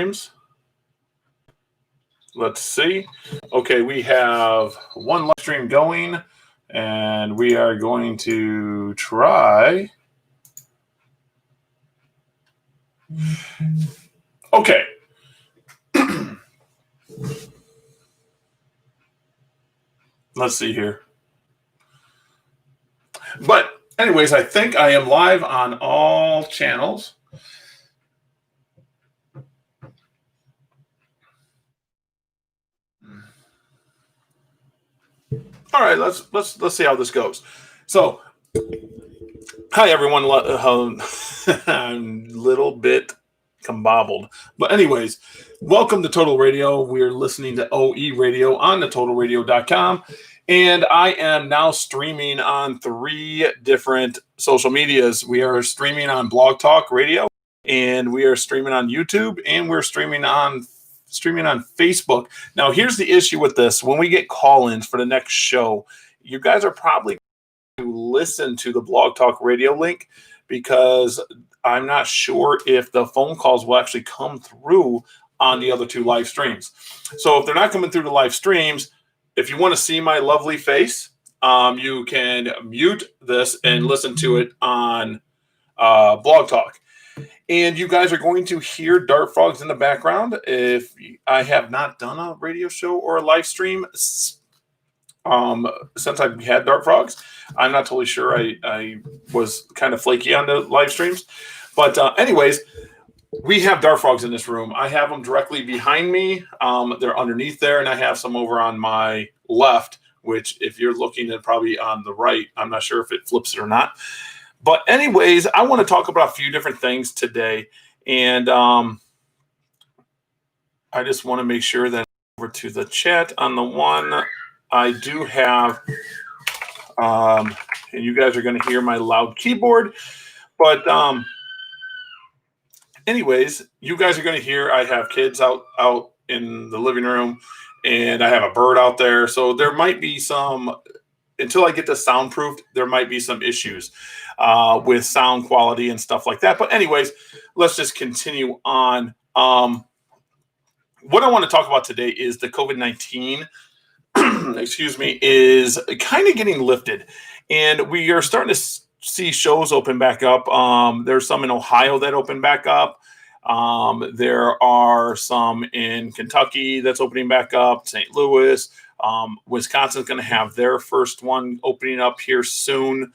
streams. Let's see. Okay, we have one live stream going, and we are going to try. Okay. Let's see here. But anyways, I think I am live on all channels. All right, let's see how this goes. So, hi everyone. I'm a little bit combobbled, but anyways, welcome to Total Radio. We're listening to OE Radio on the TotalRadio.com, and I am now streaming on 3 different social medias. We are streaming on Blog Talk Radio, and we are streaming on YouTube, and we're streaming on Facebook. Now, here's the issue with this. When we get call-ins for the next show, you guys are probably going to listen to the Blog Talk Radio link, because I'm not sure if the phone calls will actually come through on the other 2 live streams. So if they're not coming through the live streams, if you want to see my lovely face, you can mute this and listen to it on Blog Talk. And you guys are going to hear dart frogs in the background. If I have not done a radio show or a live stream since I've had dart frogs, I'm not totally sure. I was kind of flaky on the live streams. But anyways, we have dart frogs in this room. I have them directly behind me. They're underneath there, and I have some over on my left, which if you're looking at probably on the right, I'm not sure if it flips it or not. But anyways, I want to talk about a few different things today. And I just want to make sure that over to the chat on the one I do have, and you guys are going to hear my loud keyboard. But anyways, you guys are going to hear I have kids out in the living room, and I have a bird out there. So there might be some, until I get this soundproofed, there might be some issues with sound quality and stuff like that. But anyways, let's just continue on. What I want to talk about today is the COVID-19, excuse me, is kind of getting lifted. And we are starting to see shows open back up. There's some in Ohio that open back up. There are some in Kentucky that's opening back up, St. Louis. Wisconsin's going to have their first one opening up here soon.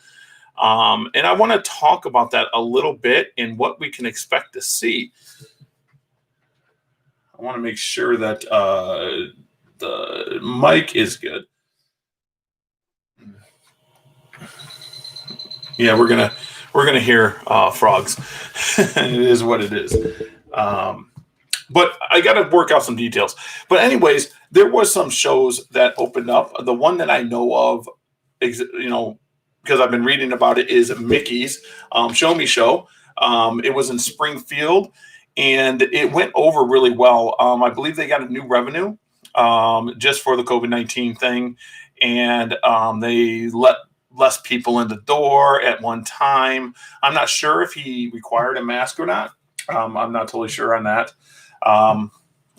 And I want to talk about that a little bit and what we can expect to see. I want to make sure that the mic is good. Yeah, we're gonna hear frogs. It is what it is. But I got to work out some details. But anyways, there was some shows that opened up. The one that I know of, because I've been reading about it, is Mickey's Show Me Show. It was in Springfield, and it went over really well. I believe they got a new revenue just for the COVID-19 thing, and they let less people in the door at one time. I'm not sure if he required a mask or not. I'm not totally sure on that.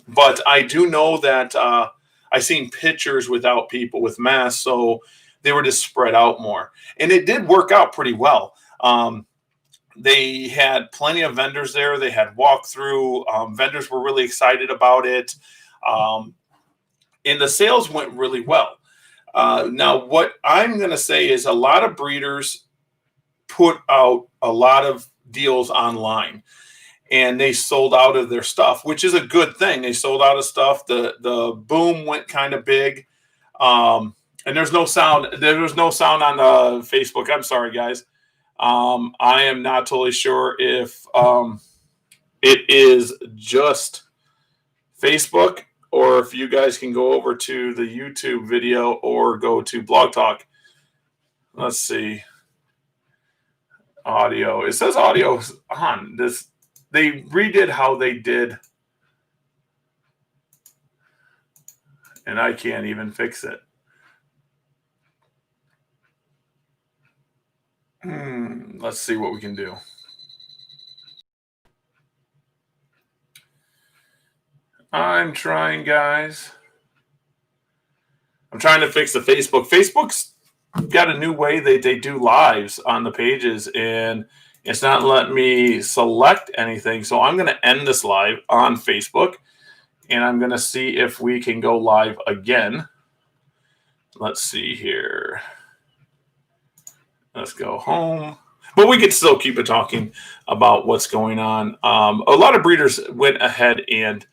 But I do know that I seen pictures without people with masks, so they were just spread out more. And it did work out pretty well. They had plenty of vendors there. They had walkthrough. Vendors were really excited about it. And the sales went really well. Now, what I'm going to say is a lot of breeders put out a lot of deals online, and they sold out of their stuff, which is a good thing. They sold out of stuff. The boom went kind of big. And there's no sound. There was no sound on Facebook. I'm sorry, guys. I am not totally sure if it is just Facebook, or if you guys can go over to the YouTube video or go to Blog Talk. Let's see. Audio. It says audio on this. They redid how they did, and I can't even fix it. Let's see what we can do. I'm trying, guys. I'm trying to fix the Facebook. Facebook's got a new way they do lives on the pages, and it's not letting me select anything. So I'm going to end this live on Facebook, and I'm going to see if we can go live again. Let's see here. Let's go home. But we could still keep it talking about what's going on. A lot of breeders went ahead and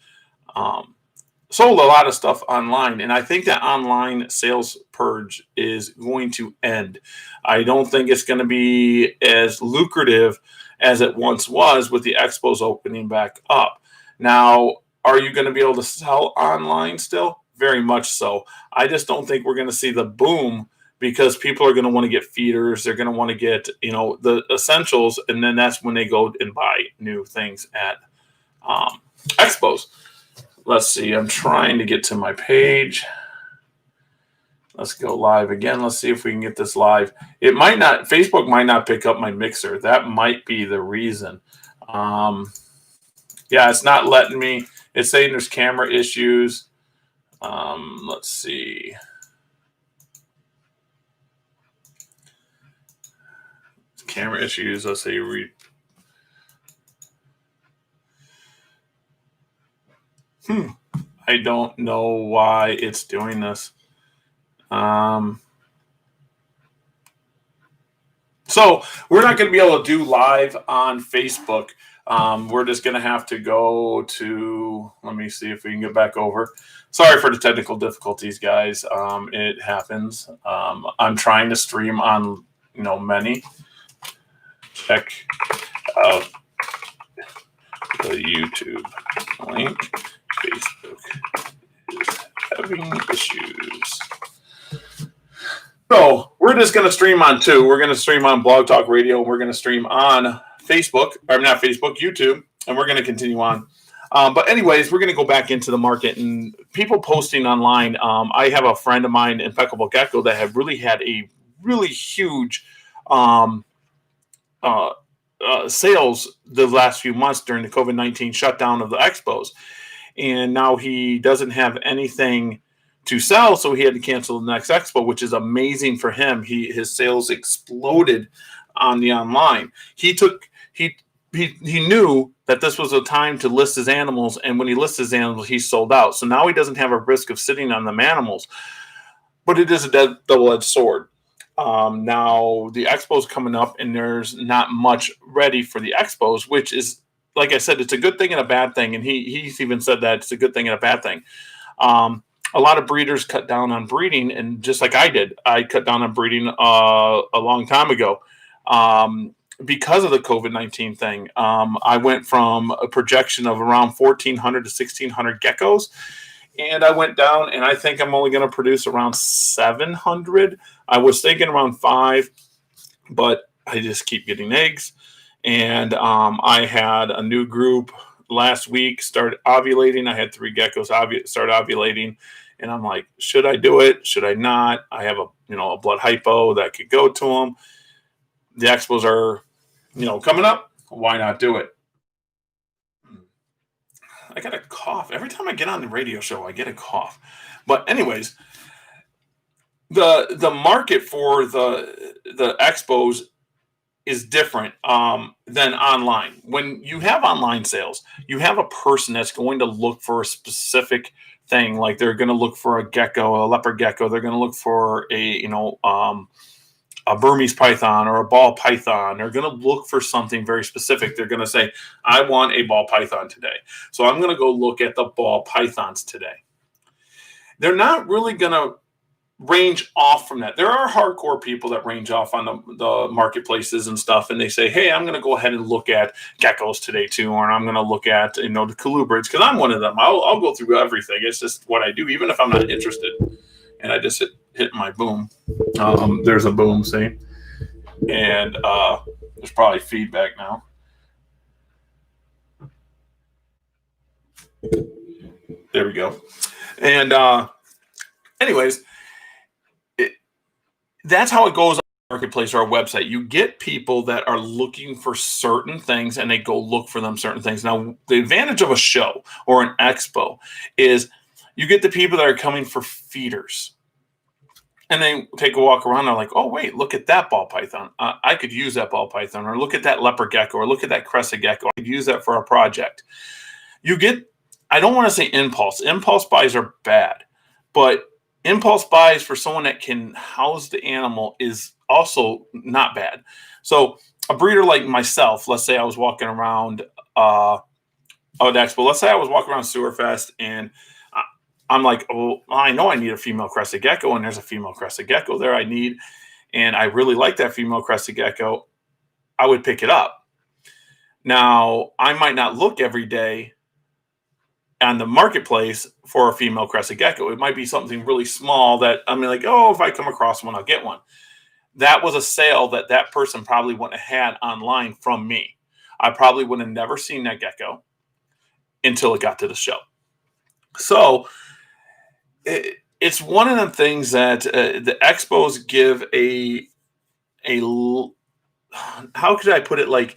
sold a lot of stuff online, and I think that online sales purge is going to end. I don't think it's going to be as lucrative as it once was with the expos opening back up. Now, are you going to be able to sell online still? Very much so. I just don't think we're going to see the boom because people are going to want to get feeders. They're going to want to get, the essentials, and then that's when they go and buy new things at expos. Let's see. I'm trying to get to my page. Let's go live again. Let's see if we can get this live. It might not. Facebook might not pick up my mixer. That might be the reason. Yeah, it's not letting me. It's saying there's camera issues. Let's see. Camera issues. Let's say read. I don't know why it's doing this. So we're not going to be able to do live on Facebook. We're just going to have to go to, let me see if we can get back over. Sorry for the technical difficulties, guys. It happens. I'm trying to stream on, many. Check out the YouTube link. Facebook is having issues. So we're just going to stream on two. We're going to stream on Blog Talk Radio. We're going to stream on Facebook, or not Facebook, YouTube, and we're going to continue on. But anyways, we're going to go back into the market and people posting online. I have a friend of mine, Impeccable Gecko, that have really had a really huge sales the last few months during the COVID-19 shutdown of the expos. And now he doesn't have anything to sell, so he had to cancel the next expo, which is amazing for him. His sales exploded on the online. He knew that this was a time to list his animals, and when he lists his animals, he sold out. So now he doesn't have a risk of sitting on them animals, but it is a double-edged sword. Now the expo's coming up, and there's not much ready for the expos, which is, like I said, it's a good thing and a bad thing. And he's even said that it's a good thing and a bad thing. A lot of breeders cut down on breeding, and just like I did, I cut down on breeding a long time ago because of the COVID-19 thing. I went from a projection of around 1,400 to 1,600 geckos, and I went down, and I think I'm only going to produce around 700. I was thinking around 5, but I just keep getting eggs. And I had a new group last week start ovulating. I had 3 geckos start ovulating, and I'm like, should I do it? Should I not? I have a blood hypo that could go to them. The expos are, coming up. Why not do it? I got a cough. Every time I get on the radio show, I get a cough. But anyways, the market for the expos is different than online. When you have online sales, you have a person that's going to look for a specific thing. Like they're going to look for a gecko, a leopard gecko. They're going to look for a Burmese python or a ball python. They're going to look for something very specific. They're going to say, I want a ball python today. So I'm going to go look at the ball pythons today. They're not really going to range off from that. There are hardcore people that range off on the marketplaces and stuff, and they say, hey, I'm going to go ahead and look at geckos today too, or I'm going to look at the colubrids, because I'm one of them. I'll go through everything. It's just what I do, even if I'm not interested. And I just hit my boom. There's a boom, see? And there's probably feedback now. There we go. And anyways, that's how it goes on marketplace or our website, you get people that are looking for certain things and they go look for them certain things. Now, the advantage of a show or an expo is you get the people that are coming for feeders. And they take a walk around. They're like, oh, wait, look at that ball python. I could use that ball python. Or look at that leopard gecko. Or look at that crested gecko. I could use that for a project. You get, I don't want to say impulse. Impulse buys are bad. But impulse buys for someone that can house the animal is also not bad. So a breeder like myself, let's say I was walking around Expo. Let's say I was walking around Sewerfest and I'm like, oh, I know I need a female crested gecko, and there's a female crested gecko there I need, and I really like that female crested gecko. I would pick it up. Now, I might not look every day on the marketplace for a female crested gecko. It might be something really small that I'm like, oh, if I come across one, I'll get one. That was a sale that person probably wouldn't have had online from me. I probably would have never seen that gecko until it got to the show. So it's one of them things that the expos give a how could I put it? Like,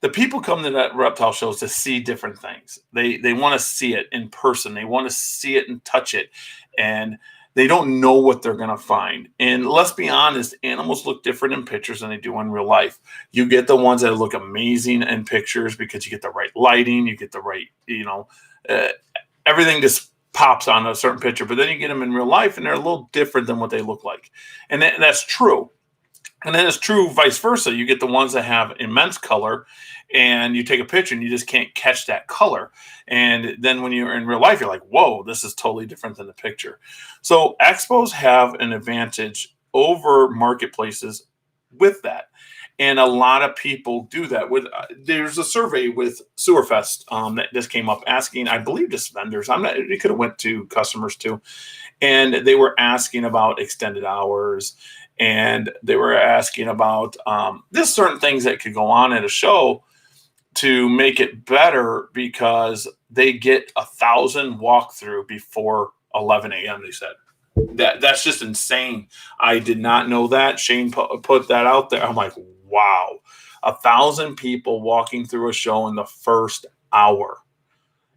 the people come to that reptile shows to see different things. They want to see it in person. They want to see it and touch it, and they don't know what they're going to find. And let's be honest, animals look different in pictures than they do in real life. You get the ones that look amazing in pictures because you get the right lighting, you get the right, everything just pops on a certain picture. But then you get them in real life, and they're a little different than what they look like. And that's true. And then it's true vice versa. You get the ones that have immense color, and you take a picture and you just can't catch that color. And then when you're in real life, you're like, whoa, this is totally different than the picture. So expos have an advantage over marketplaces with that. And a lot of people do that. There's a survey with Sewerfest that just came up asking, I believe, just vendors. It could have went to customers too. And they were asking about extended hours. And they were asking about there's certain things that could go on at a show to make it better because they get 1,000 walkthrough before 11 a.m. They said that's just insane. I did not know that. Shane put that out there. I'm like, wow, 1,000 people walking through a show in the first hour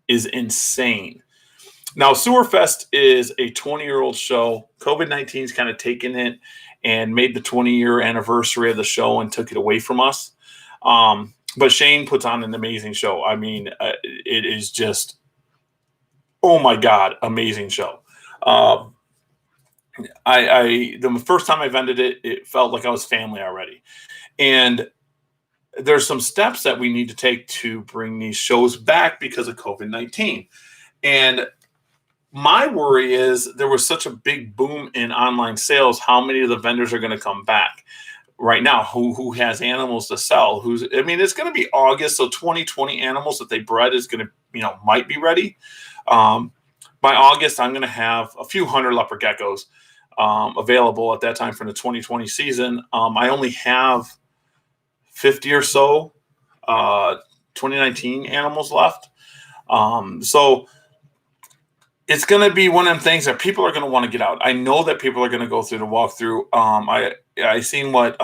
is insane. Now, Sewerfest is a 20-year-old show. COVID-19 is kind of taken it and made the 20-year anniversary of the show and took it away from us. But Shane puts on an amazing show. I mean, it is just, oh my God, amazing show. The first time I vended it, it felt like I was family already. And there's some steps that we need to take to bring these shows back because of COVID-19. And my worry is there was such a big boom in online sales. How many of the vendors are going to come back right now? Who has animals to sell? It's going to be August. So 2020 animals that they bred is going to, might be ready. By August, I'm going to have a few hundred leopard geckos available at that time for the 2020 season. I only have 50 or so 2019 animals left. So it's going to be one of them things that people are going to want to get out. I know that people are going to go through the walkthrough. I seen what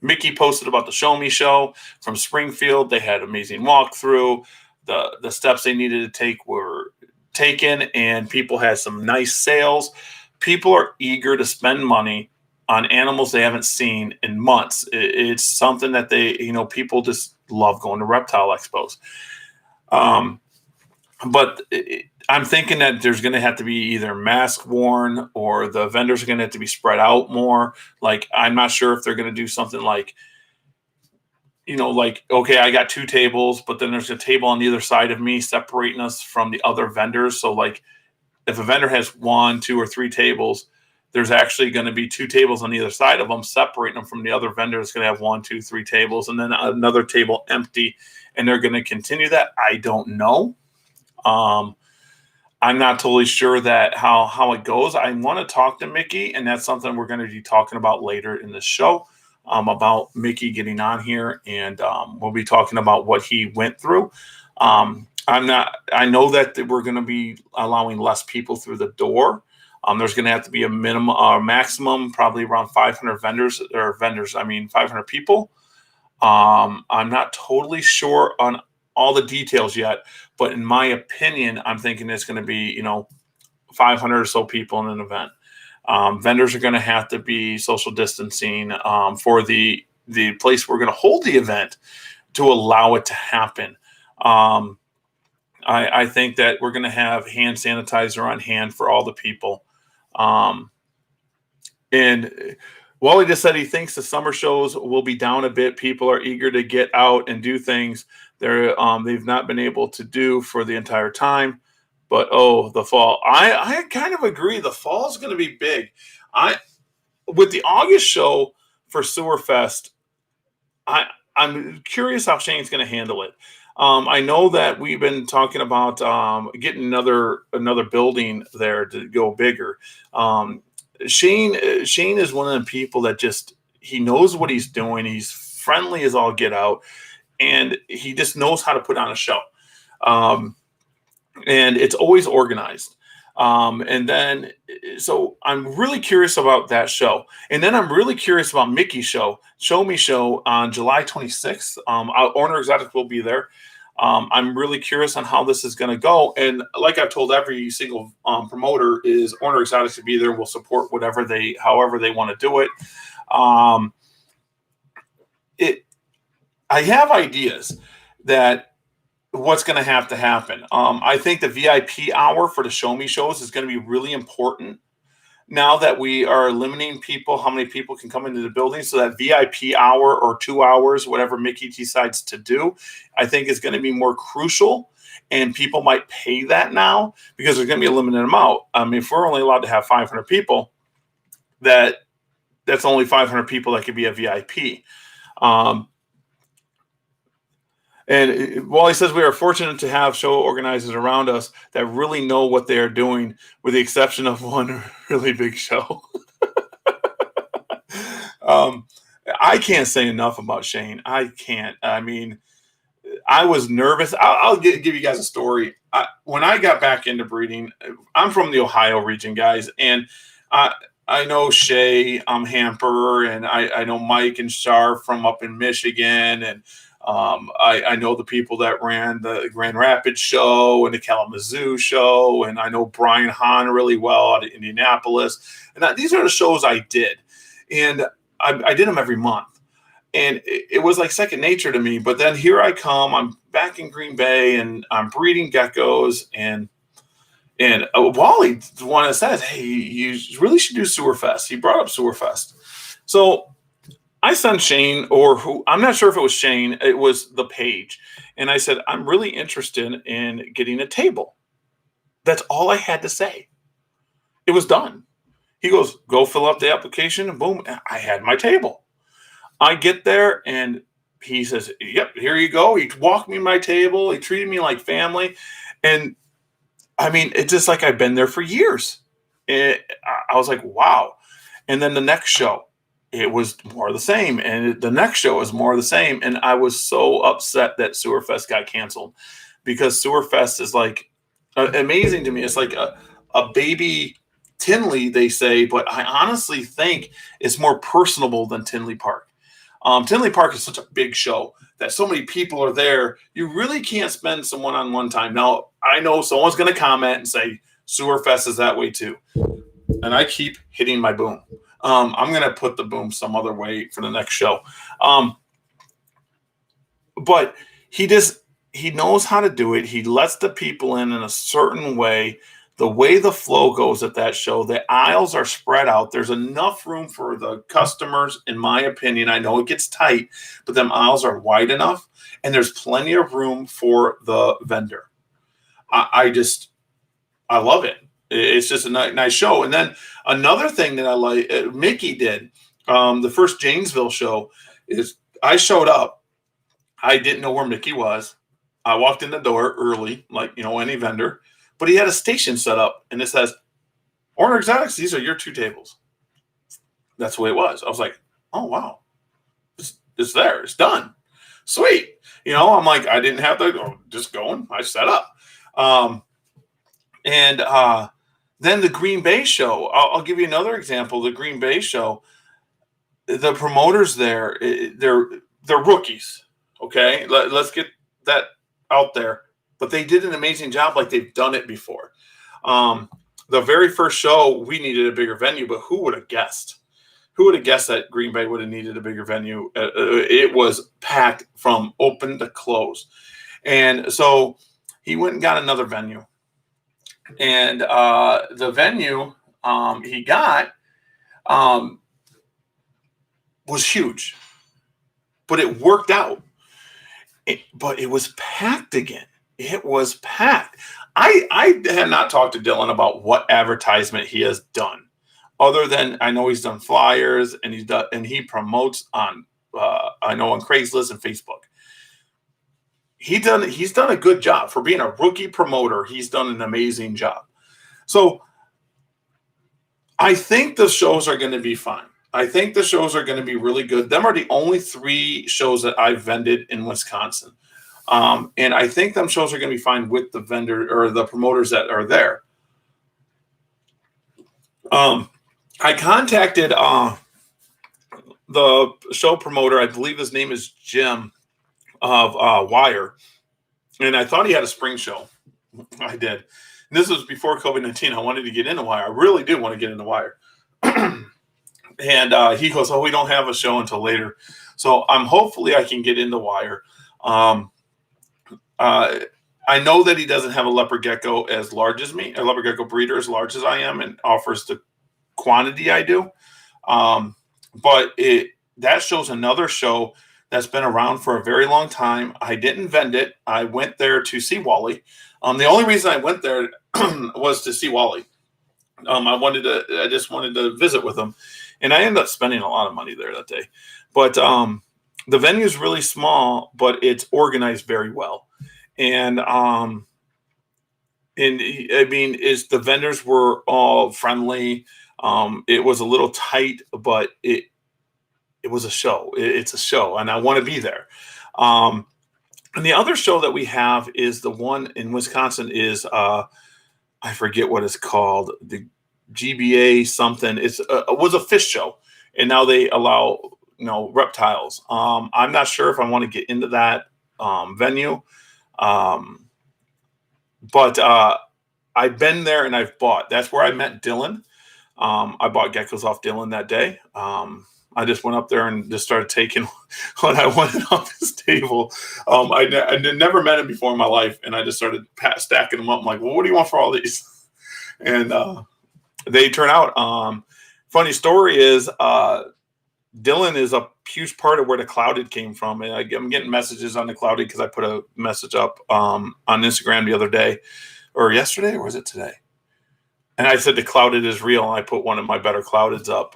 Mickey posted about the Show Me Show from Springfield. They had amazing walkthrough. The steps they needed to take were taken, and people had some nice sales. People are eager to spend money on animals they haven't seen in months. It's something that people just love going to reptile expos. But I'm thinking that there's going to have to be either mask worn or the vendors are going to have to be spread out more. Like, I'm not sure if they're going to do something like, okay, I got 2 tables, but then there's a table on the other side of me separating us from the other vendors. So like if a vendor has 1, 2, or 3 tables, there's actually going to be 2 tables on either side of them, separating them from the other vendor. It's going to have 1, 2, 3 tables, and then another table empty. And they're going to continue that. I don't know. I'm not totally sure that how it goes. I want to talk to Mickey, and that's something we're going to be talking about later in the show, about Mickey getting on here, and we'll be talking about what he went through. I know that we're going to be allowing less people through the door. There's going to have to be a minimum or maximum, probably around 500 I mean, 500 people. I'm not totally sure on all the details yet, but in my opinion, I'm thinking it's going to be, 500 or so people in an event. Vendors are going to have to be social distancing for the place we're going to hold the event to allow it to happen. I think that we're going to have hand sanitizer on hand for all the people. And Wally just said he thinks the summer shows will be down a bit. People are eager to get out and do things they've not been able to do for the entire time. But the fall. I kind of agree. The fall is going to be big. With the August show for Sewerfest, I'm curious how Shane's going to handle it. I know that we've been talking about getting another building there to go bigger. Shane is one of the people that he knows what he's doing. He's friendly as all get out, and he just knows how to put on a show. And it's always organized. So I'm really curious about that show. And then I'm really curious about Mickey's show Me Show on July 26th. Owner Exotic will be there. I'm really curious on how this is going to go. And like I've told every single promoter is Owner Exotic to be there. We'll support however they want to do it. I have ideas that what's going to happen. I think the VIP hour for the Show Me shows is going to be really important now that we are limiting how many people can come into the building. So that VIP hour or 2 hours, whatever Mickey decides to do, I think is going to be more crucial. And people might pay that now because there's going to be a limited amount. If we're only allowed to have 500 people, that's only 500 people that could be a VIP. And Wally says we are fortunate to have show organizers around us that really know what they are doing, with the exception of one really big show. I can't say enough about Shane. I can't. I mean, I was nervous. I'll give you guys a story. When I got back into breeding, I'm from the Ohio region, guys, and I know Shay Hamper, and I know Mike and Shar from up in Michigan, and I know the people that ran the Grand Rapids show and the Kalamazoo show, and I know Brian Hahn really well out of Indianapolis. And these are the shows I did, and I did them every month, and it was like second nature to me. But then here I come, I'm back in Green Bay, and I'm breeding geckos, and Wally's the one that says, "Hey, you really should do Sewerfest." He brought up Sewerfest, so I sent Shane, I'm not sure if it was Shane, it was the page. And I said, I'm really interested in getting a table. That's all I had to say. It was done. He goes, go fill out the application, and boom, I had my table. I get there and he says, yep, here you go. He walked me my table. He treated me like family. And I mean, it's just like I've been there for years. I was like, wow. And then the next show, it was more of the same. And the next show was more of the same. And I was so upset that Sewerfest got canceled, because Sewerfest is like amazing to me. It's like a baby Tinley, they say, but I honestly think it's more personable than Tinley Park. Tinley Park is such a big show that so many people are there. You really can't spend some one-on-one time. Now, I know someone's going to comment and say Sewerfest is that way too. And I keep hitting my boom. I'm going to put the boom some other way for the next show. But he knows how to do it. He lets the people in a certain way. The way the flow goes at that show, the aisles are spread out. There's enough room for the customers, in my opinion. I know it gets tight, but them aisles are wide enough, and there's plenty of room for the vendor. I love it. It's just a nice show. And then another thing that I like, Mickey did, the first Janesville show, is I showed up. I didn't know where Mickey was. I walked in the door early, like, any vendor, but he had a station set up, and it says, Orner Exotics, these are your 2 tables. That's the way it was. I was like, oh, wow. It's there. It's done. Sweet. I'm like, I didn't have to just go, and I set up. Then the Green Bay show, I'll give you another example. The Green Bay show, the promoters there, they're rookies. Okay, let's get that out there. But they did an amazing job, like they've done it before. The very first show, we needed a bigger venue, but who would have guessed? Who would have guessed that Green Bay would have needed a bigger venue? It was packed from open to close. And so he went and got another venue. And the venue he got was huge, but it worked out. But it was packed again. It was packed. I had not talked to Dylan about what advertisement he has done, other than I know he's done flyers and he promotes on I know on Craigslist and Facebook. He's done a good job for being a rookie promoter. He's done an amazing job. So I think the shows are going to be fine. I think the shows are going to be really good. Them are the only 3 shows that I've vended in Wisconsin. And I think them shows are going to be fine with the vendor or the promoters that are there. I contacted the show promoter. I believe his name is Jim of Wire. And I thought he had a spring show. I did. And this was before COVID-19. I wanted to get into Wire. I really do want to get into Wire. And he goes, "Oh, we don't have a show until later." So hopefully I can get into Wire. I know that he doesn't have a leopard gecko as large as me, a leopard gecko breeder as large as I am, and offers the quantity I do. But that shows another show that's been around for a very long time. I didn't vend it. I went there to see Wally. The only reason I went there was to see Wally. I just wanted to visit with him, and I ended up spending a lot of money there that day. But the venue is really small, but it's organized very well. And I mean, the vendors were all friendly. It was a little tight, but it was a show. It's a show, and I want to be there. And the other show that we have is the one in Wisconsin is I forget what it's called, the GBA something. It was a fish show, and now they allow reptiles. I'm not sure if I want to get into that venue, but I've been there and I've bought. That's where I met Dylan. I bought geckos off Dylan that day. I just went up there and just started taking what I wanted off his table. I never met him before in my life, and I just started stacking them up. I'm like, "Well, what do you want for all these?" And they turn out. Funny story is Dylan is a huge part of where the clouded came from. And I'm getting messages on the clouded because I put a message up on Instagram the other day, or yesterday, or was it today? And I said the clouded is real, and I put one of my better cloudeds up.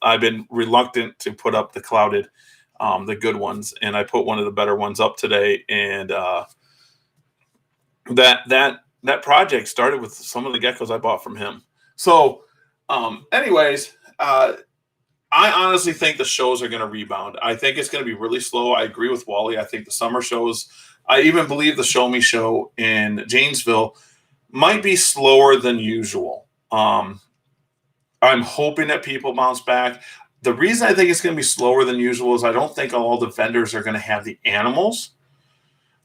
I've been reluctant to put up the clouded, the good ones, and I put one of the better ones up today. And that project started with some of the geckos I bought from him. So, anyways, I honestly think the shows are going to rebound. I think it's going to be really slow. I agree with Wally. I think the summer shows, I even believe the Show Me show in Janesville might be slower than usual. I'm hoping that people bounce back. The reason I think it's going to be slower than usual is I don't think all the vendors are going to have the animals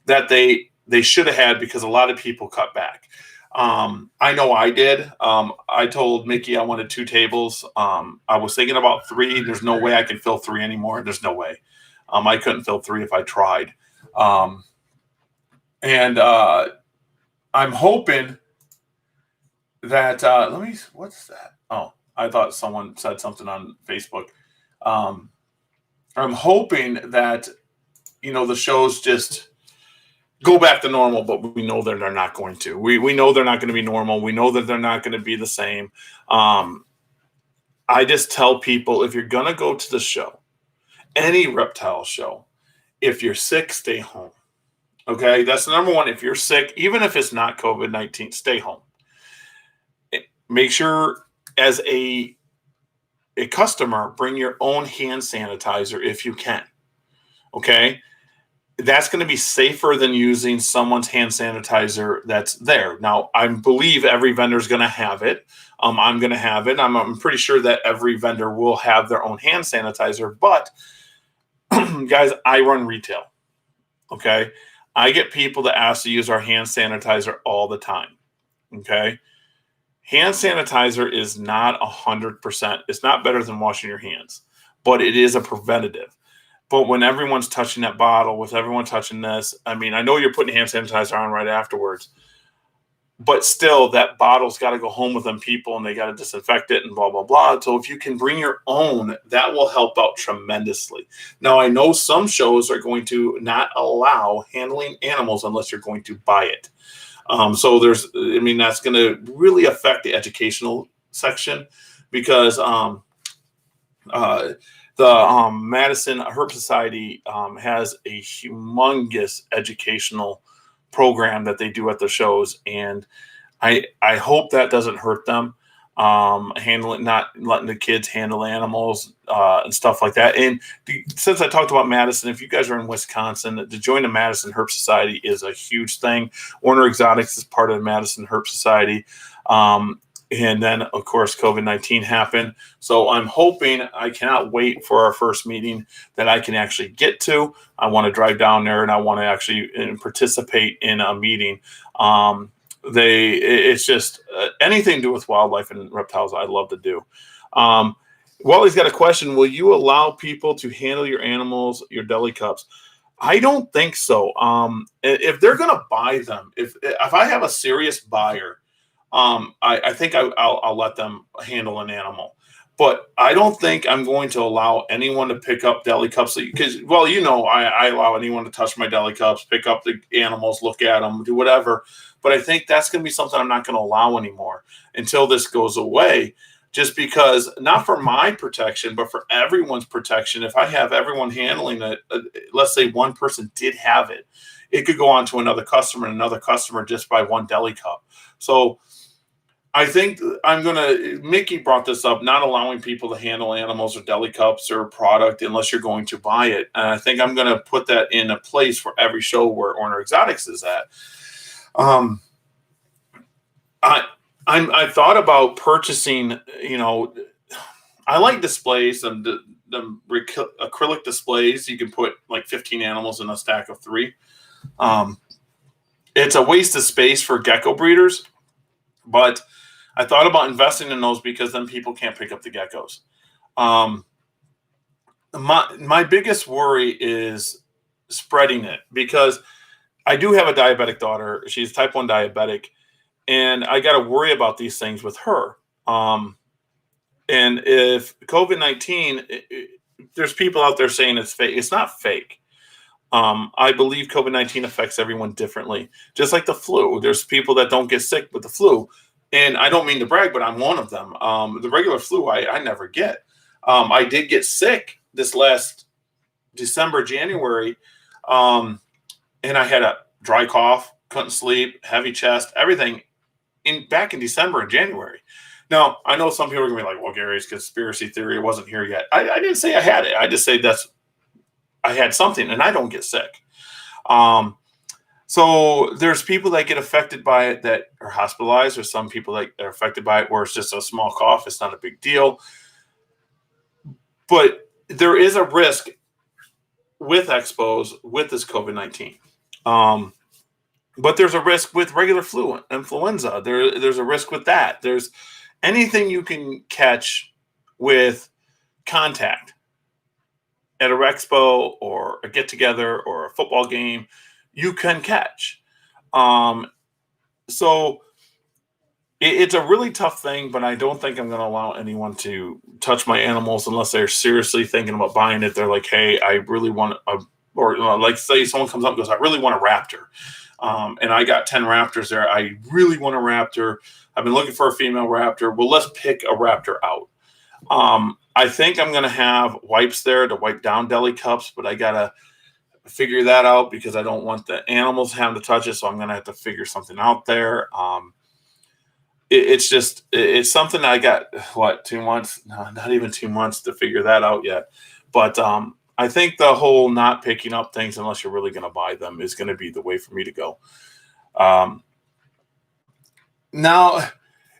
that they should have had, because a lot of people cut back. I know I did. I told Mickey I wanted 2 tables. I was thinking about 3. There's no way I can fill 3 anymore. There's no way. I couldn't fill 3 if I tried. And I'm hoping that what's that? Oh, I thought someone said something on Facebook. I'm hoping that the shows just go back to normal, but we know that they're not going to. We know they're not going to be normal. We know that they're not going to be the same. I just tell people, if you're going to go to the show, any reptile show, if you're sick, stay home. Okay, that's the number one. If you're sick, even if it's not COVID-19, stay home. Make sure, as a customer, bring your own hand sanitizer if you can. Okay, that's going to be safer than using someone's hand sanitizer that's there. Now, I believe every vendor is going to have it. I'm going to have it. I'm pretty sure that every vendor will have their own hand sanitizer. But guys, I run retail. Okay. I get people that ask to use our hand sanitizer all the time. Okay. Hand sanitizer is not 100%. It's not better than washing your hands, but it is a preventative. But when everyone's touching that bottle, with everyone touching this, I mean, I know you're putting hand sanitizer on right afterwards, but still, that bottle's got to go home with them people and they got to disinfect it and blah, blah, blah. So if you can bring your own, that will help out tremendously. Now, I know some shows are going to not allow handling animals unless you're going to buy it. So that's going to really affect the educational section because the Madison Herp Society has a humongous educational program that they do at the shows, and I hope that doesn't hurt them. Not letting the kids handle animals and stuff like that. And since I talked about Madison, if you guys are in Wisconsin, to join the Madison Herp Society is a huge thing. Warner Exotics is part of the Madison Herp Society. And then, of course, COVID-19 happened. So I'm hoping, I cannot wait for our first meeting that I can actually get to. I want to drive down there and I want to actually participate in a meeting. It's just anything to do with wildlife and reptiles I love to do. Wally's got a question. Will you allow people to handle your animals, your deli cups? I don't think so. If they're going to buy them, if I have a serious buyer, I think I'll let them handle an animal, but I don't think I'm going to allow anyone to pick up deli cups because, well, I allow anyone to touch my deli cups, pick up the animals, look at them, do whatever. But I think that's going to be something I'm not going to allow anymore until this goes away, just because not for my protection, but for everyone's protection. If I have everyone handling it, let's say one person did have it, it could go on to another customer and another customer just by one deli cup. So I think Mickey brought this up, not allowing people to handle animals or deli cups or product unless you're going to buy it. And I think I'm going to put that in a place for every show where Warner Exotics is at. I thought about purchasing, I like displays, the acrylic displays. You can put like 15 animals in a stack of 3. It's a waste of space for gecko breeders, but I thought about investing in those because then people can't pick up the geckos. My biggest worry is spreading it because I do have a diabetic daughter. She's type 1 diabetic, and I got to worry about these things with her. And if COVID-19, there's people out there saying it's fake. It's not fake. I believe COVID-19 affects everyone differently, just like the flu. There's people that don't get sick with the flu. And I don't mean to brag, but I'm one of them. The regular flu, I never get. I did get sick this last December, January, and I had a dry cough, couldn't sleep, heavy chest, everything back in December and January. Now, I know some people are going to be like, well, Gary's conspiracy theory, it wasn't here yet. I didn't say I had it. I just say I had something, and I don't get sick. So there's people that get affected by it that are hospitalized. There's some people that are affected by it where it's just a small cough. It's not a big deal. But there is a risk with expos with this COVID-19. But there's a risk with regular flu, influenza. There's a risk with that. There's anything you can catch with contact at a expo or a get-together or a football game, you can catch. So it's a really tough thing, but I don't think I'm going to allow anyone to touch my animals unless they're seriously thinking about buying it. They're like, hey, I really want like say someone comes up and goes, I really want a raptor. And I got 10 raptors there. I really want a raptor. I've been looking for a female raptor. Well, let's pick a raptor out. I think I'm going to have wipes there to wipe down deli cups, but I got to figure that out because I don't want the animals having to touch it. So I'm going to have to figure something out there. It's something I got, 2 months? No, not even 2 months to figure that out yet. But I think the whole not picking up things unless you're really going to buy them is going to be the way for me to go. Um, Now,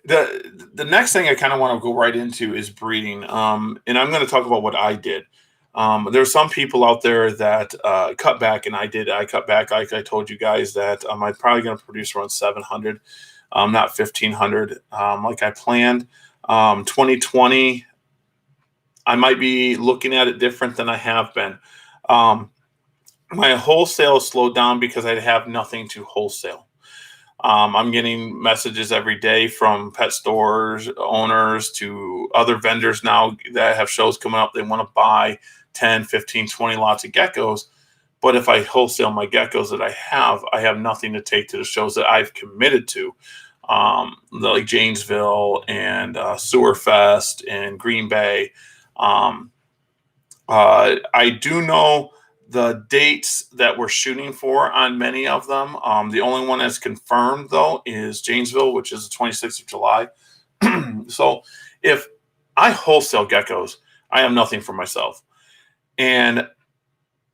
the next thing I kind of want to go right into is breeding. And I'm going to talk about what I did. There's some people out there that cut back, and I did. I cut back, like I told you guys, that I'm probably going to produce around 700, not 1,500, like I planned. 2020, I might be looking at it different than I have been. Um, my wholesale slowed down because I have nothing to wholesale. I'm getting messages every day from pet stores, owners to other vendors now that have shows coming up. They want to buy 10, 15, 20 lots of geckos. But if I wholesale my geckos that I have nothing to take to the shows that I've committed to, like Janesville and Sewerfest and Green Bay. Um, I do know the dates that we're shooting for on many of them. The only one that's confirmed, though, is Janesville, which is the 26th of July. So if I wholesale geckos, I have nothing for myself. And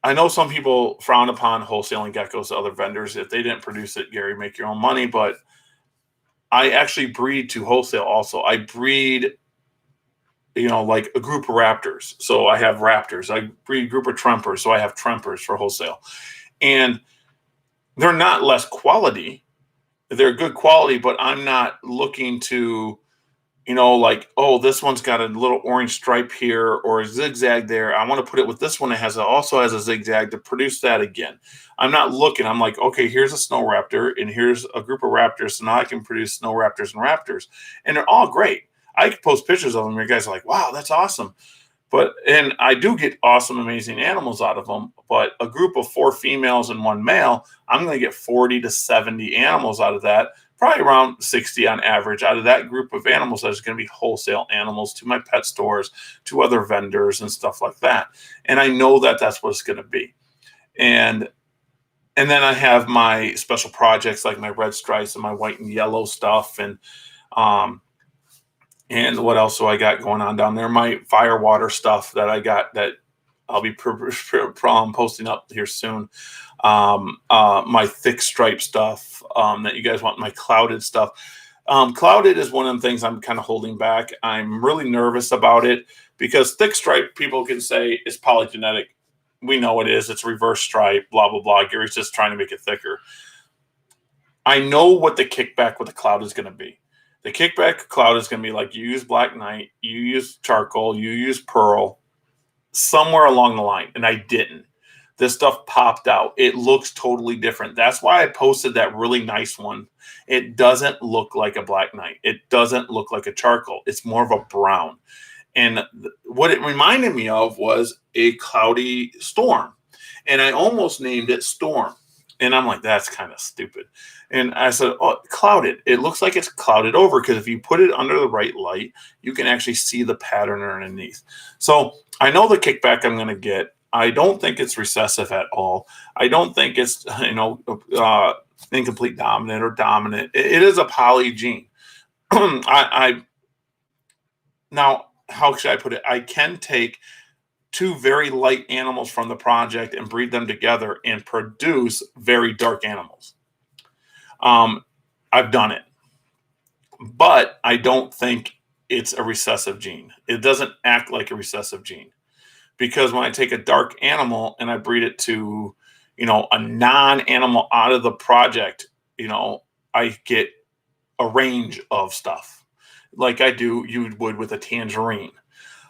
I know some people frown upon wholesaling geckos to other vendors. If they didn't produce it, Gary, make your own money. But I actually breed to wholesale also. I breed like a group of raptors. So I have raptors. I breed a group of trempers. So I have trempers for wholesale. And they're not less quality. They're good quality, but I'm not looking to, like, oh, this one's got a little orange stripe here or a zigzag there. I want to put it with this one that also has a zigzag to produce that again. I'm not looking. I'm like, okay, here's a snow raptor and here's a group of raptors. So now I can produce snow raptors and raptors. And they're all great. I could post pictures of them. You guys are like, wow, that's awesome. And I do get awesome, amazing animals out of them. But a group of 4 females and 1 male, I'm going to get 40 to 70 animals out of that. Probably around 60 on average out of that group of animals. That's going to be wholesale animals to my pet stores, to other vendors and stuff like that. And I know that that's what it's going to be. And then I have my special projects like my red stripes and my white and yellow stuff. And what else do I got going on down there? My firewater stuff that I got that I'll be posting up here soon. My thick stripe stuff that you guys want, my clouded stuff. Clouded is one of the things I'm kind of holding back. I'm really nervous about it because thick stripe, people can say is polygenetic. We know it is. It's reverse stripe, blah, blah, blah. Gary's just trying to make it thicker. I know what the kickback with the cloud is going to be. The kickback cloud is going to be like you use Black Knight, you use charcoal, you use pearl, somewhere along the line. And I didn't. This stuff popped out. It looks totally different. That's why I posted that really nice one. It doesn't look like a Black Knight. It doesn't look like a charcoal. It's more of a brown. And what it reminded me of was a cloudy storm. And I almost named it Storm. And I'm like, that's kind of stupid. And I said, oh, clouded. It looks like it's clouded over because if you put it under the right light, you can actually see the pattern underneath. So I know the kickback I'm going to get. I don't think it's recessive at all. I don't think it's, incomplete dominant or dominant. It is a poly gene. Now, how should I put it? I can take 2 very light animals from the project and breed them together and produce very dark animals. I've done it, but I don't think it's a recessive gene. It doesn't act like a recessive gene because when I take a dark animal and I breed it to, a non-animal out of the project, I get a range of stuff like you would with a tangerine.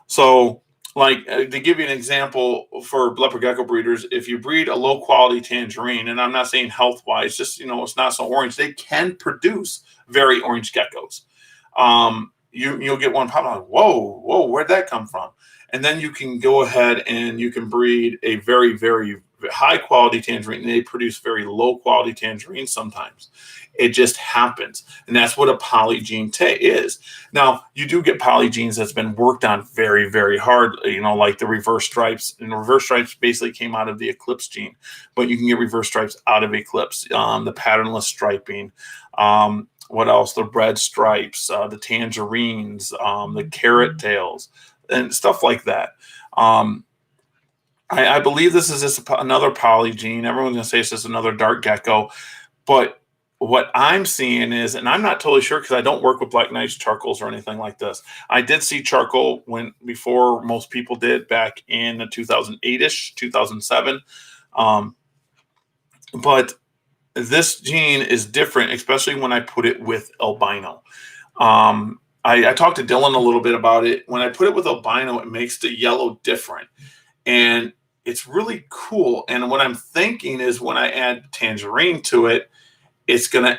So, like to give you an example for leopard gecko breeders, if you breed a low quality tangerine, and I'm not saying health wise, just it's not so orange, they can produce very orange geckos. You'll get one pop like, whoa, where'd that come from? And then you can go ahead and you can breed a very, very high quality tangerine, and they produce very low quality tangerines sometimes. It just happens. And that's what a polygene is. Now, you do get polygenes that's been worked on very, very hard, like the reverse stripes. And the reverse stripes basically came out of the eclipse gene, but you can get reverse stripes out of eclipse, the patternless striping. What else? The red stripes, the tangerines, the carrot tails, and stuff like that. I believe this is just another poly gene. Everyone's going to say it's just another dark gecko. But what I'm seeing is, and I'm not totally sure because I don't work with black knights, charcoals, or anything like this. I did see charcoal when before most people did back in 2008-ish, 2007. Um, but this gene is different, especially when I put it with albino. I talked to Dylan a little bit about it. When I put it with albino, it makes the yellow different. And it's really cool. And what I'm thinking is when I add tangerine to it, it's going to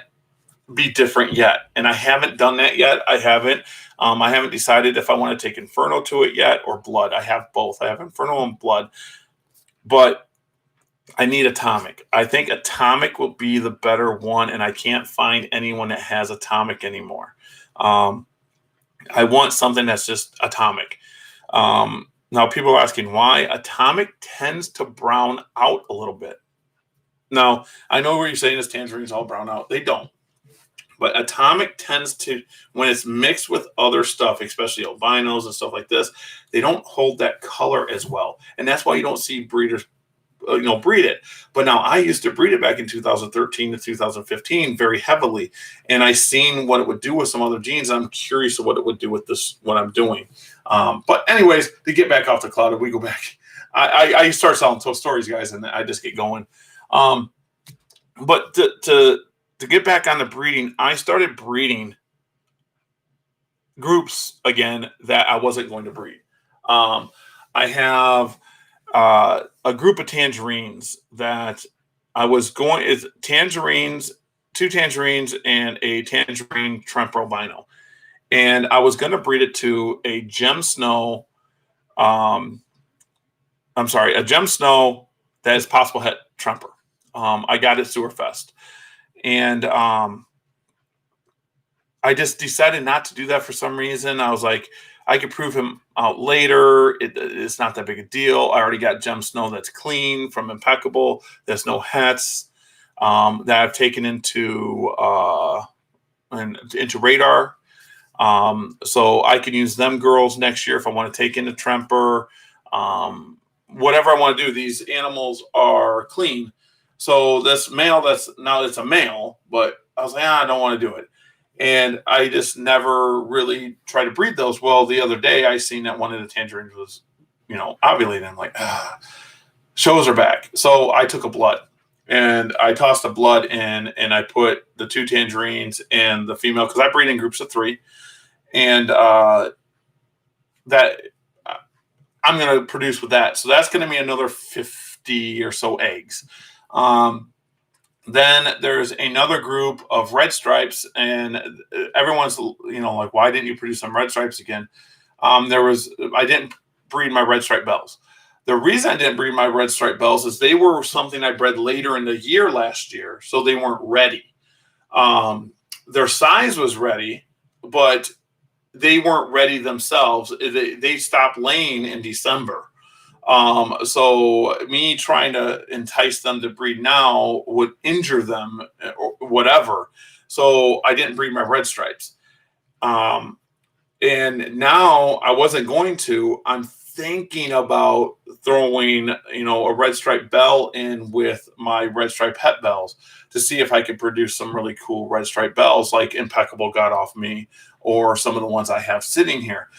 be different yet. And I haven't done that yet. I haven't decided if I want to take Inferno to it yet or Blood. I have both. I have Inferno and Blood. But I need Atomic. I think Atomic will be the better one, and I can't find anyone that has Atomic anymore. I want something that's just Atomic. Now, people are asking why. Atomic tends to brown out a little bit. Now, I know where you're saying is Tangerine's all brown out. They don't. But Atomic tends to, when it's mixed with other stuff, especially albinos and stuff like this, they don't hold that color as well. And that's why you don't see breeders breed it. But now I used to breed it back in 2013 to 2015 very heavily, and I seen what it would do with some other genes. I'm curious of what it would do with this, what I'm doing. But anyways, to get back off the cloud, if we go back, I start telling stories, guys, and I just get going. But to get back on the breeding, I started breeding groups again that I wasn't going to breed. I have a group of tangerines that I was going is tangerines, 2 tangerines and a tangerine Tremper albino. And I was going to breed it to a gem snow. A gem snow that is possible het Tremper. I got it Sewerfest. And I just decided not to do that for some reason. I was like, I could prove him out later. It's not that big a deal. I already got gem snow that's clean from Impeccable. There's no hets that I've taken into radar. So I can use them girls next year if I want to take into Tremper. Whatever I want to do, these animals are clean. So this male, it's a male, but I was like, I don't want to do it. And I just never really tried to breed those. Well, the other day I seen that one of the tangerines was, ovulating. I'm like, shows are back. So I took a blood and I tossed a blood in and I put the 2 tangerines and the female, because I breed in groups of 3. And that I'm going to produce with that. So that's going to be another 50 or so eggs. Then there's another group of red stripes, and everyone's, like, why didn't you produce some red stripes again? I didn't breed my red stripe bells. The reason I didn't breed my red stripe bells is they were something I bred later in the year last year, so they weren't ready. Their size was ready, but they weren't ready themselves. They stopped laying in December. So me trying to entice them to breed now would injure them or whatever. So I didn't breed my red stripes. And now I wasn't going to. I'm thinking about throwing, a red stripe bell in with my red stripe het bells to see if I could produce some really cool red stripe bells like Impeccable got off me or some of the ones I have sitting here.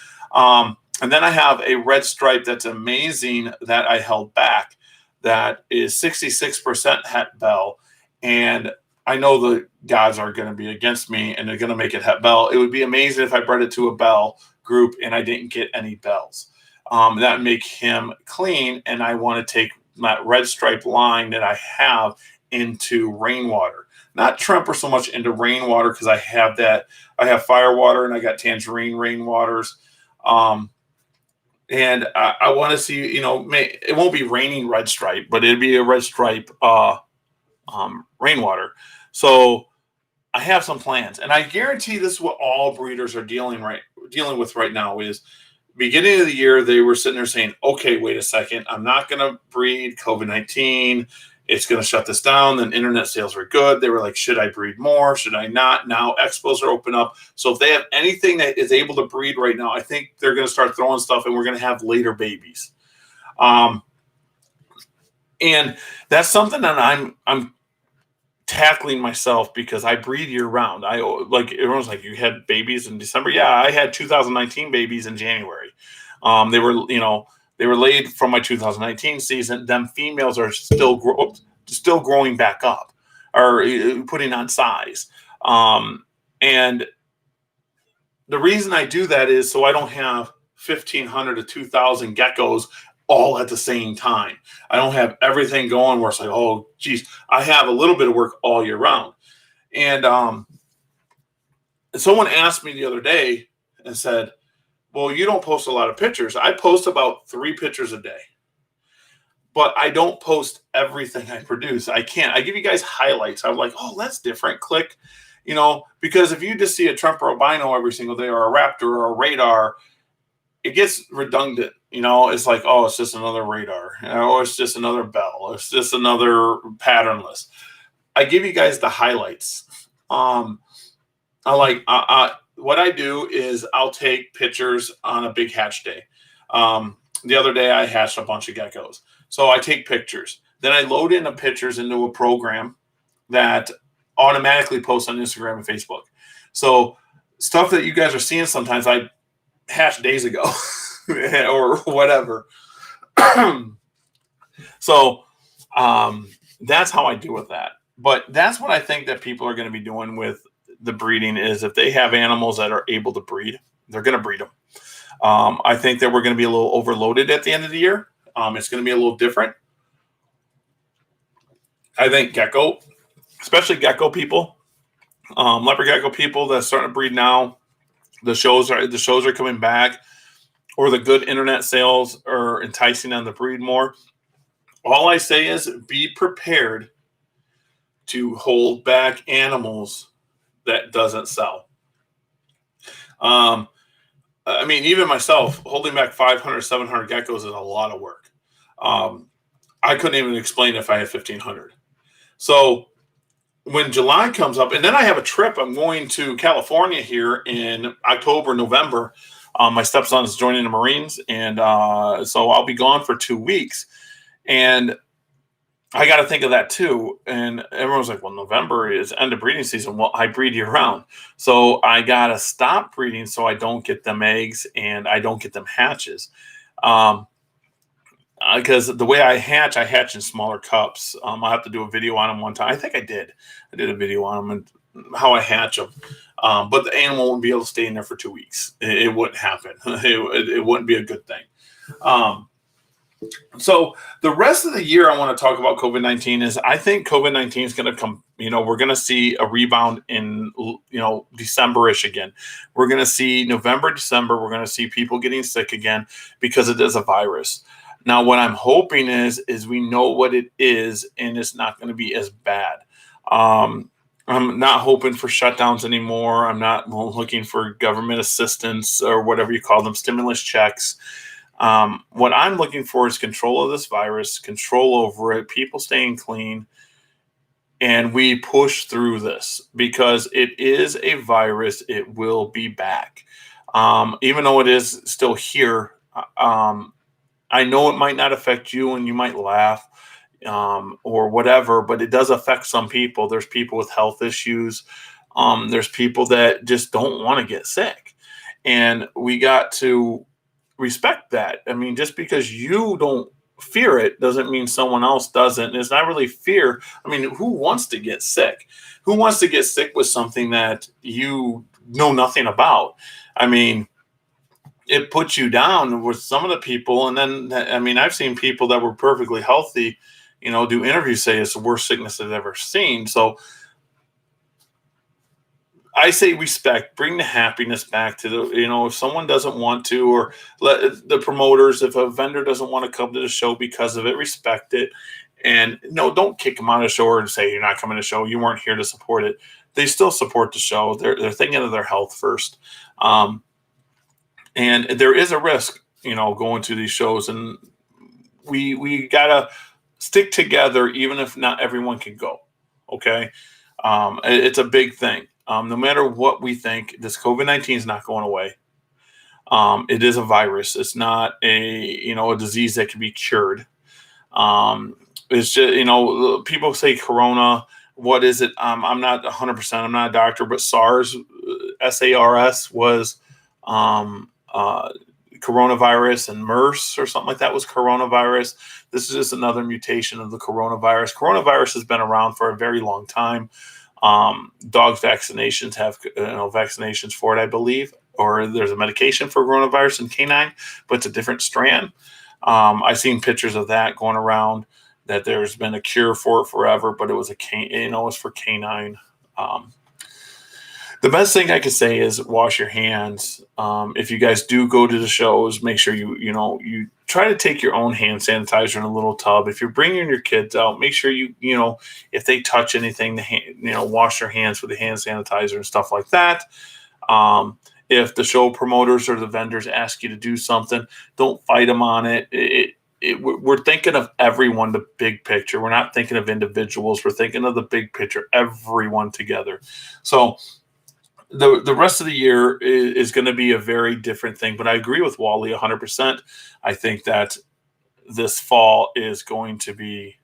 And then I have a red stripe that's amazing that I held back that is 66% het bell. And I know the gods are going to be against me and they're going to make it het bell. It would be amazing if I bred it to a bell group and I didn't get any bells. That would make him clean. And I want to take that red stripe line that I have into rainwater. Not Tremper so much into rainwater because I have that. I have firewater and I got tangerine rainwaters. And I want to see, it won't be raining red stripe, but it'd be a red stripe rainwater. So I have some plans, and I guarantee this is what all breeders are dealing with right now. Is beginning of the year they were sitting there saying, "Okay, wait a second, I'm not going to breed COVID-19. It's going to shut this down." Then internet sales were good. They were like, should I breed more? Should I not? Now expos are open up. So if they have anything that is able to breed right now, I think they're going to start throwing stuff and we're going to have later babies. And that's something that I'm tackling myself because I breed year round. I like everyone's like, you had babies in December. Yeah, I had 2019 babies in January. They were, they were laid from my 2019 season. Them females are still growing back up, or putting on size. And the reason I do that is so I don't have 1,500 to 2,000 geckos all at the same time. I don't have everything going where it's like, oh, geez, I have a little bit of work all year round. And someone asked me the other day and said, well, you don't post a lot of pictures. I post about 3 pictures a day, but I don't post everything I produce. I can't. I give you guys highlights. I'm like, oh, that's different. Click, because if you just see a Trump or albino every single day, or a raptor or a radar, it gets redundant. It's like, oh, it's just another radar, or it's just another bell, it's just another patternless. I give you guys the highlights. What I do is I'll take pictures on a big hatch day. The other day I hatched a bunch of geckos. So I take pictures. Then I load in the pictures into a program that automatically posts on Instagram and Facebook. So stuff that you guys are seeing sometimes I hatched days ago or whatever. So that's how I deal with that. But that's what I think that people are going to be doing with the breeding is if they have animals that are able to breed, they're going to breed them. I think that we're going to be a little overloaded at the end of the year. It's going to be a little different. I think especially gecko people, leopard gecko people that's starting to breed now, the shows are coming back, or the good internet sales are enticing them to breed more. All I say is be prepared to hold back animals that doesn't sell. Even myself, holding back 500, 700 geckos is a lot of work. I couldn't even explain if I had 1,500. So when July comes up, and then I have a trip, I'm going to California here in October, November. My stepson is joining the Marines, and so I'll be gone for 2 weeks. And I got to think of that too. And everyone's like, well, November is end of breeding season. Well, I breed year round. So I got to stop breeding so I don't get them eggs and I don't get them hatches. Because the way I hatch in smaller cups. I'll have to do a video on them one time. I think I did. I did a video on them and how I hatch them. But the animal wouldn't be able to stay in there for 2 weeks. It wouldn't happen. It wouldn't be a good thing. So the rest of the year, I want to talk about COVID-19 is I think COVID-19 is going to come, we're going to see a rebound in, December-ish again. We're going to see November, December, we're going to see people getting sick again because it is a virus. Now, what I'm hoping is we know what it is and it's not going to be as bad. I'm not hoping for shutdowns anymore. I'm not looking for government assistance or whatever you call them, stimulus checks. What I'm looking for is control of this virus, control over it, people staying clean, and we push through this because it is a virus. It will be back. Even though it is still here, I know it might not affect you and you might laugh or whatever, but it does affect some people. There's people with health issues. There's people that just don't want to get sick. And we got to respect that. Just because you don't fear it doesn't mean someone else doesn't. And it's not really fear. Who wants to get sick? Who wants to get sick with something that you know nothing about? It puts you down with some of the people. And then, I've seen people that were perfectly healthy, do interviews say it's the worst sickness they've ever seen. So I say respect, bring the happiness back to the, if someone doesn't want to, or let the promoters, if a vendor doesn't want to come to the show because of it, respect it. And no, don't kick them out of the show and say, you're not coming to the show. You weren't here to support it. They still support the show. They're thinking of their health first. And there is a risk, going to these shows, and we gotta stick together, even if not everyone can go. Okay. It's a big thing. No matter what we think, this COVID-19 is not going away. It is a virus. It's not a disease that can be cured. It's just, people say Corona. What is it? I'm not 100%. I'm not a doctor, but SARS, SARS was coronavirus, and MERS or something like that was coronavirus. This is just another mutation of the coronavirus. Coronavirus has been around for a very long time. Dogs vaccinations have vaccinations for it, I believe, or there's a medication for coronavirus in canine, but it's a different strand. I've seen pictures of that going around, that there's been a cure for it forever, but it was it was for canine. The best thing I could say is wash your hands. If you guys do go to the shows, make sure you try to take your own hand sanitizer in a little tub. If you're bringing your kids out, make sure if they touch anything, wash their hands with the hand sanitizer and stuff like that. If the show promoters or the vendors ask you to do something, don't fight them on it. We're thinking of everyone, the big picture. We're not thinking of individuals. We're thinking of the big picture, everyone together. So the rest of the year is going to be a very different thing. But I agree with Wally 100%. I think that this fall is going to be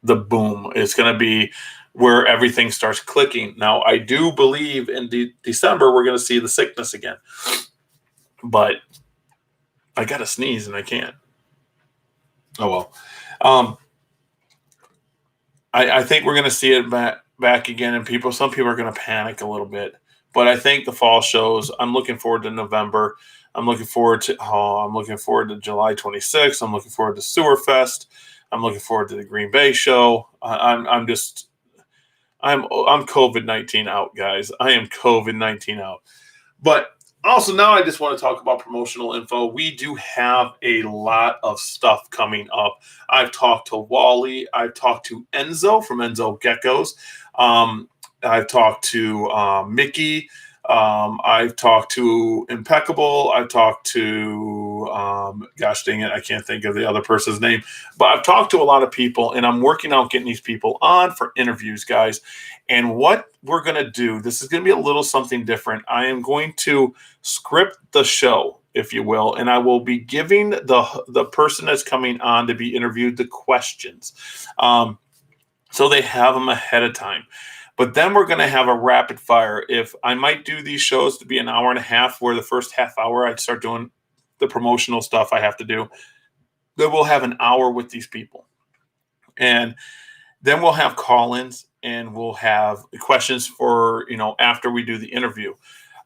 the boom. It's going to be where everything starts clicking. Now, I do believe in December we're going to see the sickness again. But I got to sneeze and I can't. Oh, well. I think we're going to see it back again, and some people are going to panic a little bit. But I think the fall shows, I'm looking forward to November. I'm looking forward to July 26th. I'm looking forward to Sewer Fest. I'm looking forward to the Green Bay show. I'm COVID-19 out, guys. I am COVID-19 out. But also, now I just want to talk about promotional info. We do have a lot of stuff coming up. I've talked to Wally. I've talked to Enzo from Enzo Geckos. I've talked to Mickey. I've talked to Impeccable. I've talked to, gosh dang it, I can't think of the other person's name. But I've talked to a lot of people, and I'm working out getting these people on for interviews, guys. And what we're going to do, this is going to be a little something different. I am going to script the show, if you will, and I will be giving the person that's coming on to be interviewed the questions. So they have them ahead of time. But then we're going to have a rapid fire. If I might do these shows to be an hour and a half, where the first half hour I'd start doing the promotional stuff I have to do, then we'll have an hour with these people. And then we'll have call-ins, and we'll have questions for, after we do the interview.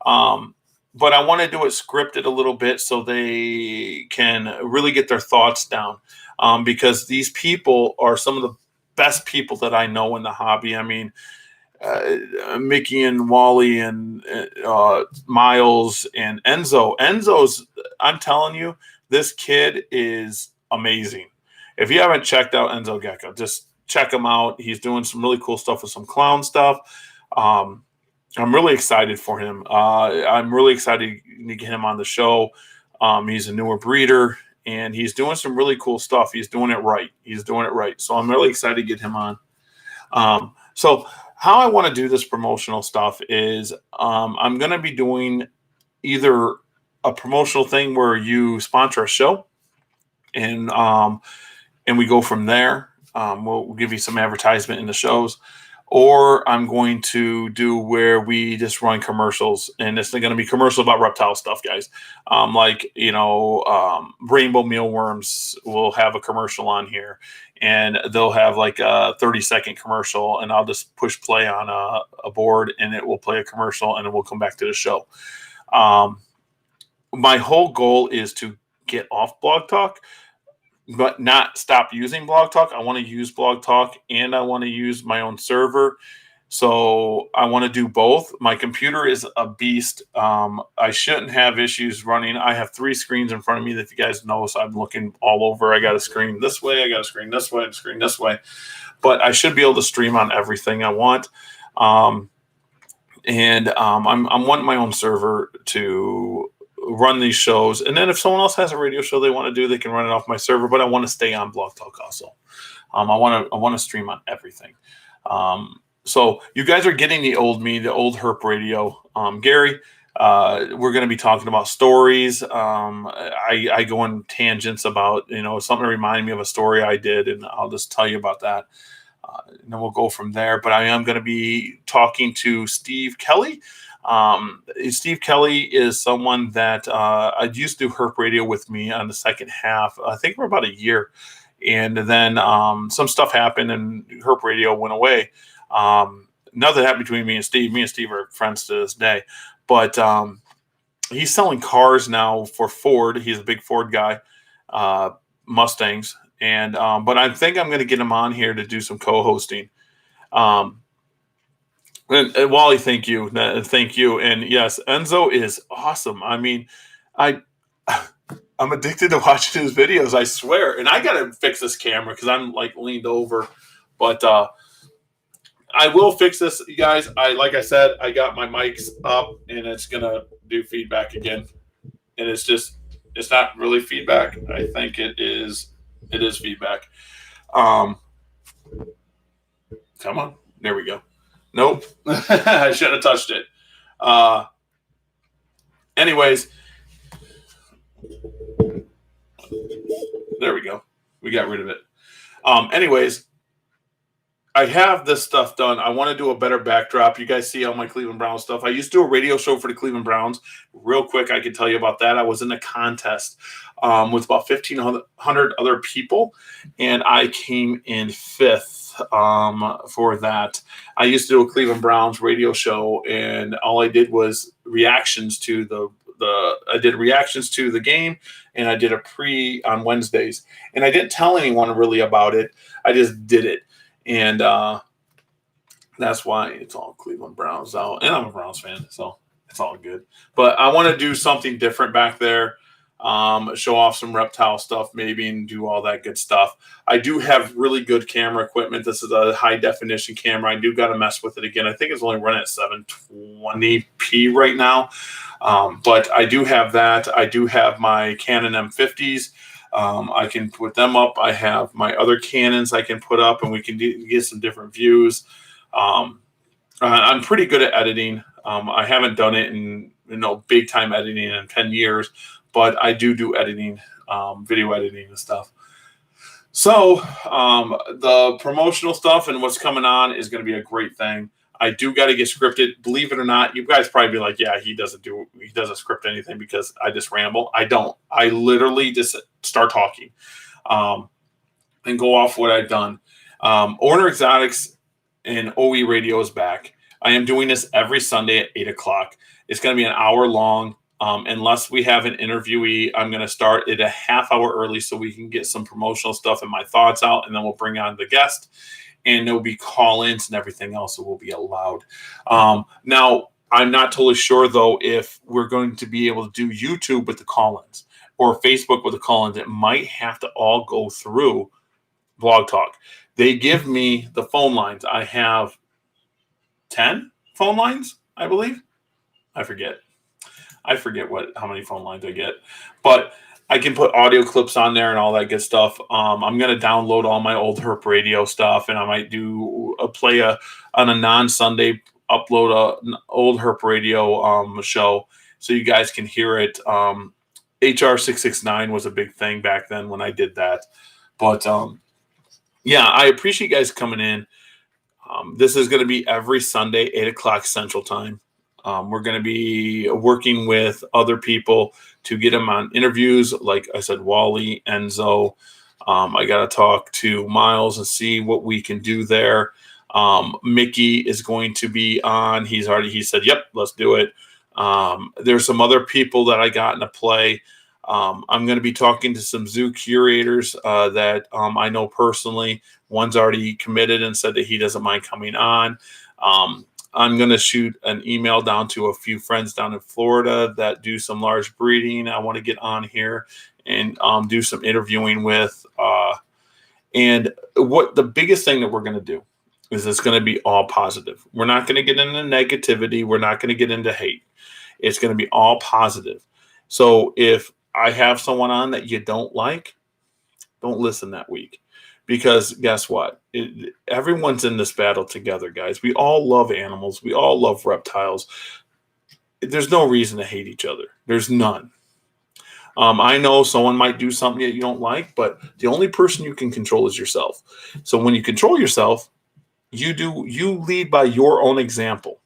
But I want to do it scripted a little bit so they can really get their thoughts down, because these people are some of the best people that I know in the hobby. I mean, Mickey and Wally and Miles and Enzo. I'm telling you, this kid is amazing. If you haven't checked out Enzo Gecko, just check him out. He's doing some really cool stuff with some clown stuff. I'm really excited for him. I'm really excited to get him on the show. He's a newer breeder, and he's doing some really cool stuff. He's doing it right. So I'm really excited to get him on. So how I want to do this promotional stuff is I'm going to be doing either a promotional thing where you sponsor a show, and we go from there. We'll give you some advertisement in the shows, or I'm going to do where we just run commercials, and it's going to be commercial about reptile stuff, guys. Rainbow mealworms will have a commercial on here, and they'll have like a 30-second commercial, and I'll just push play on a board, and it will play a commercial, and then we'll come back to the show. My whole goal is to get off Blog Talk, but not stop using Blog Talk. I want to use Blog Talk, and I want to use my own server. So I want to do both. My computer is a beast. I shouldn't have issues running. I have 3 screens in front of me that, if you guys notice, I'm looking all over. I got a screen this way, I got a screen this way, and a screen this way. But I should be able to stream on everything I want. I'm wanting my own server to run these shows, and then if someone else has a radio show they want to do, they can run it off my server. But I want to stay on Blog Talk also. I want to stream on everything. So you guys are getting the old me, the old Herp radio. Gary, We're going to be talking about stories. I go on tangents about, something reminding me of a story I did, and I'll just tell you about that. And then we'll go from there. But I am going to be talking to Steve Kelly. Steve Kelly is someone that I used to do Herp Radio with me on the second half, I think for about a year. And then some stuff happened and Herp Radio went away. Nothing happened between me and Steve. Me and Steve are friends to this day. But he's selling cars now for Ford. He's a big Ford guy, Mustangs. And but I think I'm going to get him on here to do some co-hosting. And Wally, thank you. And yes, Enzo is awesome. I mean, I'm addicted to watching his videos, I swear. And I got to fix this camera because I'm like leaned over. But I will fix this, you guys. Like I said, I got my mics up and it's going to do feedback again. And it's not really feedback. I think it is feedback. Come on. There we go. Nope. I shouldn't have touched it. Anyways, there we go. We got rid of it. Anyways, I have this stuff done. I want to do a better backdrop. You guys see all my Cleveland Browns stuff. I used to do a radio show for the Cleveland Browns. Real quick, I can tell you about that. I was in a contest with about 1,500 other people, and I came in fifth for that. I used to do a Cleveland Browns radio show, and all I did was reactions to I did reactions to the game, and I did a pre on Wednesdays. And I didn't tell anyone really about it. I just did it. And that's why it's all Cleveland Browns out. And I'm a Browns fan, so it's all good. But I want to do something different back there, show off some reptile stuff maybe and do all that good stuff. I do have really good camera equipment. This is a high-definition camera. I do got to mess with it again. I think it's only running at 720p right now. But I do have that. I do have my Canon M50s. I can put them up. I have my other Canons I can put up, and we can get some different views. I'm pretty good at editing. I haven't done it in big time editing in 10 years, but I do editing, video editing and stuff. So the promotional stuff and what's coming on is going to be a great thing. I do got to get scripted. Believe it or not, you guys probably be like, yeah, he doesn't script anything because I just ramble. I don't. I literally just start talking and go off what I've done. Orner Exotics and OE Radio is back. I am doing this every Sunday at 8 o'clock. It's going to be an hour long. Unless we have an interviewee, I'm going to start it a half hour early so we can get some promotional stuff and my thoughts out, and then we'll bring on the guest. And there'll be call-ins and everything else that will be allowed. Now, I'm not totally sure, though, if we're going to be able to do YouTube with the call-ins or Facebook with the call-ins. It might have to all go through Blog Talk. They give me the phone lines. I have 10 phone lines, I believe. I forget how many phone lines I get. But I can put audio clips on there and all that good stuff. I'm going to download all my old Herp Radio stuff, and I might do on a non-Sunday upload an old Herp Radio show so you guys can hear it. HR 669 was a big thing back then when I did that. But yeah, I appreciate you guys coming in. This is going to be every Sunday, 8 o'clock Central Time. We're going to be working with other people to get them on interviews. Like I said, Wally, Enzo. I got to talk to Miles and see what we can do there. Mickey is going to be on. He said, yep, let's do it. There's some other people that I got into play. I'm going to be talking to some zoo curators that I know personally. One's already committed and said that he doesn't mind coming on. I'm going to shoot an email down to a few friends down in Florida that do some large breeding. I want to get on here and do some interviewing with. And what the biggest thing that we're going to do is it's going to be all positive. We're not going to get into negativity. We're not going to get into hate. It's going to be all positive. So if I have someone on that you don't like, don't listen that week. Because guess what? Everyone's in this battle together, guys. We all love animals. We all love reptiles. there's no reason to hate each other. There's none. I know someone might do something that you don't like, but the only person you can control is yourself. So when you control yourself, you lead by your own example.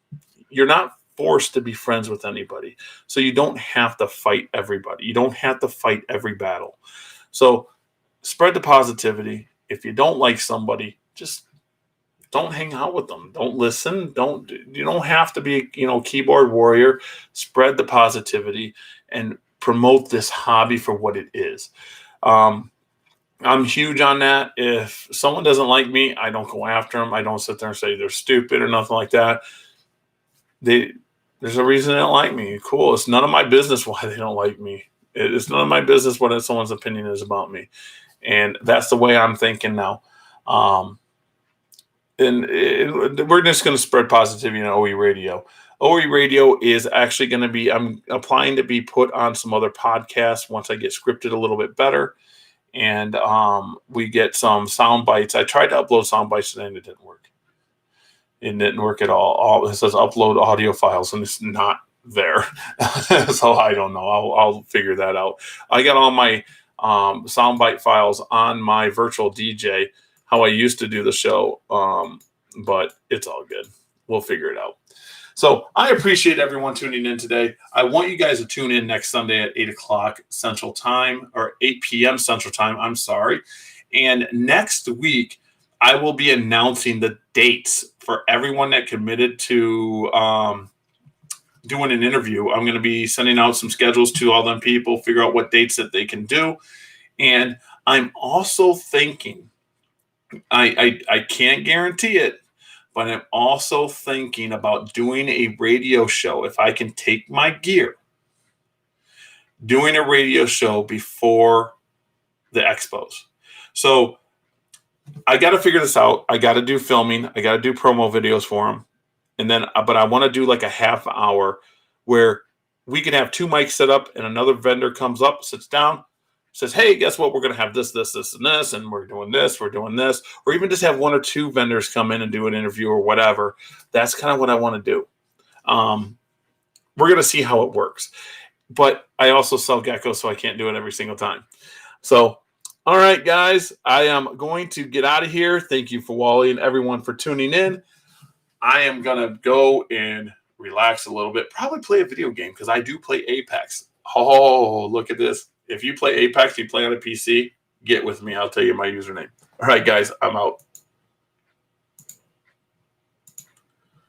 You're not forced to be friends with anybody. So you don't have to fight everybody. You don't have to fight every battle. So spread the positivity. If you don't like somebody, just don't hang out with them. Don't listen. You don't have to be, keyboard warrior. Spread the positivity and promote this hobby for what it is. I'm huge on that. If someone doesn't like me, I don't go after them. I don't sit there and say they're stupid or nothing like that. There's a reason they don't like me. Cool. It's none of my business why they don't like me. It's none of my business what someone's opinion is about me. And that's the way I'm thinking now. We're just going to spread positivity on OE Radio. OE Radio is actually going to be, I'm applying to be put on some other podcasts once I get scripted a little bit better. And we get some sound bites. I tried to upload sound bites today and it didn't work. It didn't work at all. It says upload audio files and it's not there. So I don't know. I'll figure that out. I got all my soundbite files on my virtual DJ, how I used to do the show. But it's all good. We'll figure it out. So I appreciate everyone tuning in today. I want you guys to tune in next Sunday at 8 o'clock Central Time, or 8 p.m. Central Time. I'm sorry. And next week, I will be announcing the dates for everyone that committed to doing an interview. I'm going to be sending out some schedules to all them people, figure out what dates that they can do. And I'm also thinking, I can't guarantee it, but I'm also thinking about doing a radio show. If I can take my gear, doing a radio show before the expos. So I got to figure this out. I got to do filming. I got to do promo videos for them. And then, but I want to do like a half hour where we can have two mics set up and another vendor comes up, sits down, says, hey, guess what? We're going to have this, this, this, and this, and we're doing this, or even just have one or two vendors come in and do an interview or whatever. That's kind of what I want to do. We're going to see how it works. But I also sell geckos, so I can't do it every single time. So, all right, guys, I am going to get out of here. Thank you for Wally and everyone for tuning in. I am going to go and relax a little bit, probably play a video game because I do play Apex. Oh, look at this. If you play Apex, you play on a PC, get with me. I'll tell you my username. All right, guys, I'm out.